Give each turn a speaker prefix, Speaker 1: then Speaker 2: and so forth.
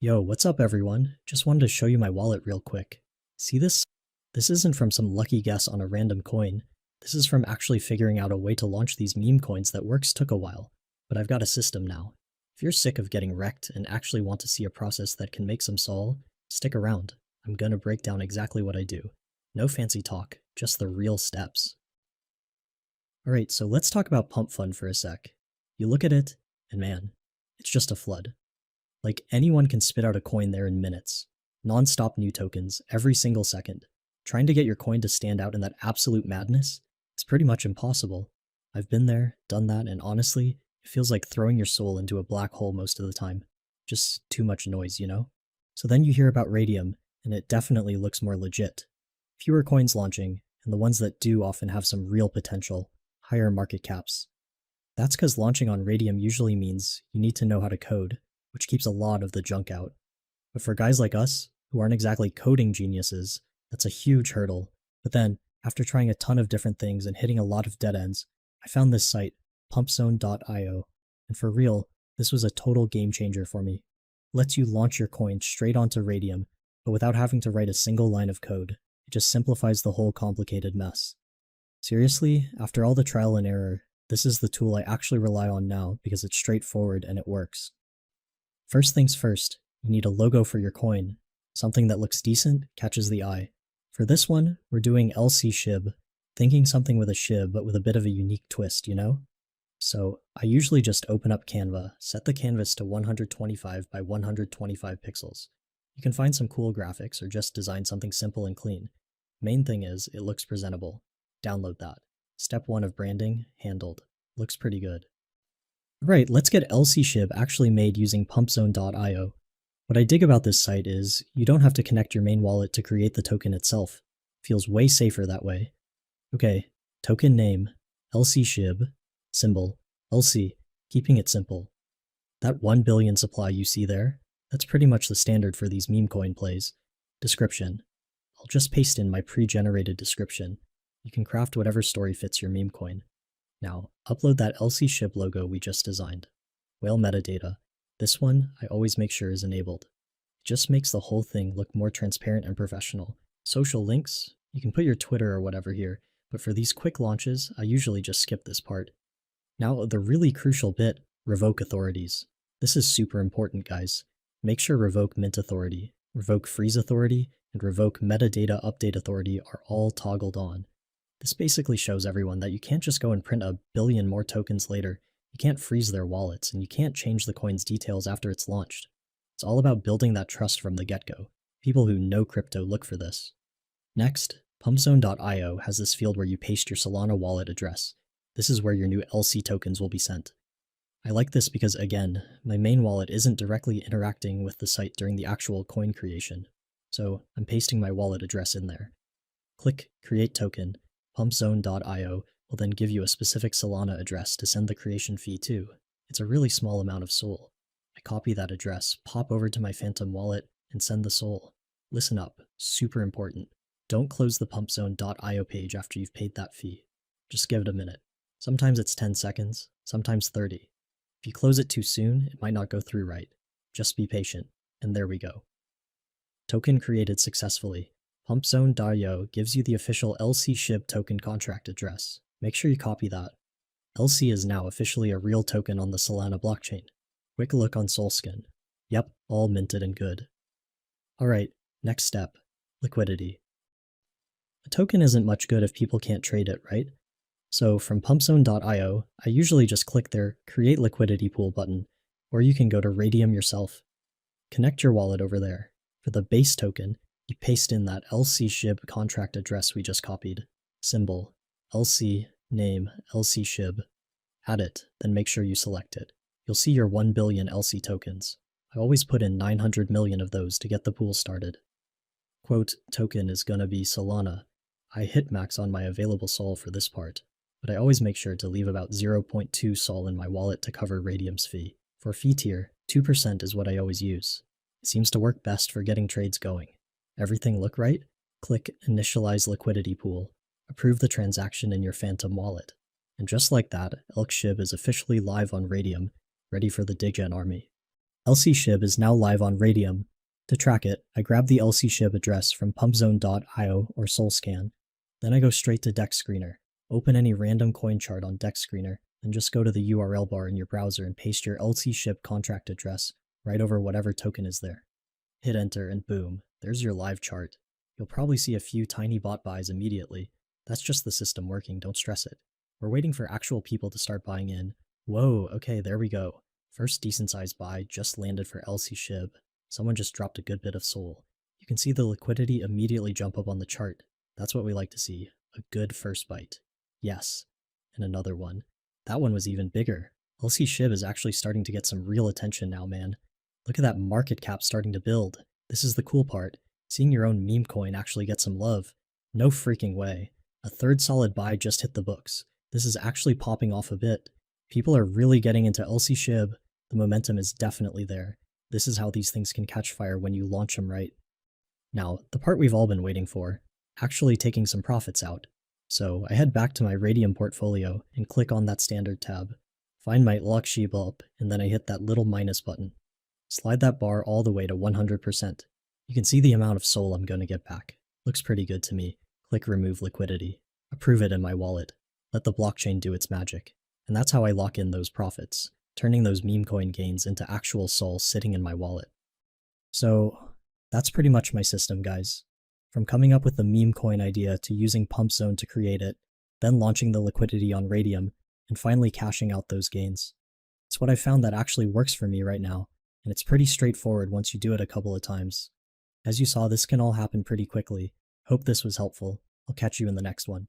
Speaker 1: Yo, what's up everyone? Just wanted to show you my wallet real quick. See this? This isn't from some lucky guess on a random coin. This is from actually figuring out a way to launch these meme coins that works took a while, but I've got a system now. If you're sick of getting wrecked and actually want to see a process that can make some sol, stick around. I'm gonna break down exactly what I do. No fancy talk, just the real steps. Alright, so let's talk about Pumpfun for a sec. You look at it, and man, it's just a flood. Like, anyone can spit out a coin there in minutes. Non-stop new tokens, every single second. Trying to get your coin to stand out in that absolute madness is pretty much impossible. I've been there, done that, and honestly, it feels like throwing your soul into a black hole most of the time. Just too much noise, you know? So then you hear about Radium, and it definitely looks more legit. Fewer coins launching, and the ones that do often have some real potential, higher market caps. That's because launching on Radium usually means you need to know how to code, which keeps a lot of the junk out. But for guys like us, who aren't exactly coding geniuses, that's a huge hurdle. But then, after trying a ton of different things and hitting a lot of dead ends, I found this site, pump.fun, and for real, this was a total game changer for me. Lets you launch your coin straight onto Radium, but without having to write a single line of code. It just simplifies the whole complicated mess. Seriously, after all the trial and error, this is the tool I actually rely on now because it's straightforward and it works. First things first, you need a logo for your coin. Something that looks decent, catches the eye. For this one, we're doing LC Shib, thinking something with a shib but with a bit of a unique twist, you know? So, I usually just open up Canva, set the canvas to 125 by 125 pixels. You can find some cool graphics or just design something simple and clean. Main thing is, it looks presentable. Download that. Step 1 of branding, handled. Looks pretty good. Right, let's get LC Shib actually made using pumpzone.io. What I dig about this site is, you don't have to connect your main wallet to create the token itself. Feels way safer that way. Okay, token name, LC Shib, symbol, LC, keeping it simple. That 1 billion supply you see there, that's pretty much the standard for these meme coin plays. Description. I'll just paste in my pre-generated description. You can craft whatever story fits your meme coin. Now, upload that LC Shib logo we just designed. Whale metadata. This one, I always make sure is enabled. It just makes the whole thing look more transparent and professional. Social links, you can put your Twitter or whatever here, but for these quick launches, I usually just skip this part. Now, the really crucial bit, revoke authorities. This is super important, guys. Make sure revoke mint authority, revoke freeze authority, and revoke metadata update authority are all toggled on. This basically shows everyone that you can't just go and print a billion more tokens later. You can't freeze their wallets, and you can't change the coin's details after it's launched. It's all about building that trust from the get-go. People who know crypto look for this. Next, pumpzone.io has this field where you paste your Solana wallet address. This is where your new LC tokens will be sent. I like this because, again, my main wallet isn't directly interacting with the site during the actual coin creation, so I'm pasting my wallet address in there. Click Create Token. Pumpzone.io will then give you a specific Solana address to send the creation fee to. It's a really small amount of SOL. I copy that address, pop over to my Phantom wallet, and send the SOL. Listen up, super important. Don't close the pumpzone.io page after you've paid that fee. Just give it a minute. Sometimes it's 10 seconds, sometimes 30. If you close it too soon, it might not go through right. Just be patient, and there we go. Token created successfully. Pumpzone.io gives you the official LC Shib token contract address. Make sure you copy that. LC is now officially a real token on the Solana blockchain. Quick look on Solskin. Yep, all minted and good. Alright, next step. Liquidity. A token isn't much good if people can't trade it, right? So from pumpzone.io, I usually just click their Create Liquidity Pool button, or you can go to Radium yourself. Connect your wallet over there. For the base token, you paste in that LC Shib contract address we just copied. Symbol, LC, name, LC Shib. Add it, then make sure you select it. You'll see your 1 billion LC tokens. I always put in 900 million of those to get the pool started. Quote, token is gonna be Solana. I hit max on my available SOL for this part, but I always make sure to leave about 0.2 SOL in my wallet to cover Radium's fee. For fee tier, 2% is what I always use. It seems to work best for getting trades going. Everything look right? Click Initialize Liquidity Pool. Approve the transaction in your Phantom wallet. And just like that, Elk Shib is officially live on Radium, ready for the Digen army. LC SHIB is now live on Radium. To track it, I grab the LC SHIB address from pumpzone.io or SolScan. Then I go straight to Dex Screener. Open any random coin chart on Dex Screener, and just go to the URL bar in your browser and paste your LC SHIB contract address right over whatever token is there. Hit enter and boom, there's your live chart. You'll probably see a few tiny bot buys immediately. That's just the system working, don't stress it. We're waiting for actual people to start buying in. Whoa, okay, there we go. First decent sized buy just landed for LC SHIB. Someone just dropped a good bit of SOL. You can see the liquidity immediately jump up on the chart. That's what we like to see, a good first bite. Yes. And another one. That one was even bigger. LC SHIB is actually starting to get some real attention now, man. Look at that market cap starting to build. This is the cool part. Seeing your own meme coin actually get some love. No freaking way. A third solid buy just hit the books. This is actually popping off a bit. People are really getting into LC SHIB. The momentum is definitely there. This is how these things can catch fire when you launch them right. Now, the part we've all been waiting for, actually taking some profits out. So I head back to my Radium portfolio and click on that standard tab. Find my lock SHIB up, and then I hit that little minus button. Slide that bar all the way to 100%. You can see the amount of SOL I'm going to get back. Looks pretty good to me. Click remove liquidity. Approve it in my wallet. Let the blockchain do its magic. And that's how I lock in those profits, turning those meme coin gains into actual SOL sitting in my wallet. So that's pretty much my system, guys. From coming up with the meme coin idea to using Pumpzone to create it, then launching the liquidity on Radium, and finally cashing out those gains. It's what I found that actually works for me right now, and it's pretty straightforward once you do it a couple of times. As you saw, this can all happen pretty quickly. Hope this was helpful. I'll catch you in the next one.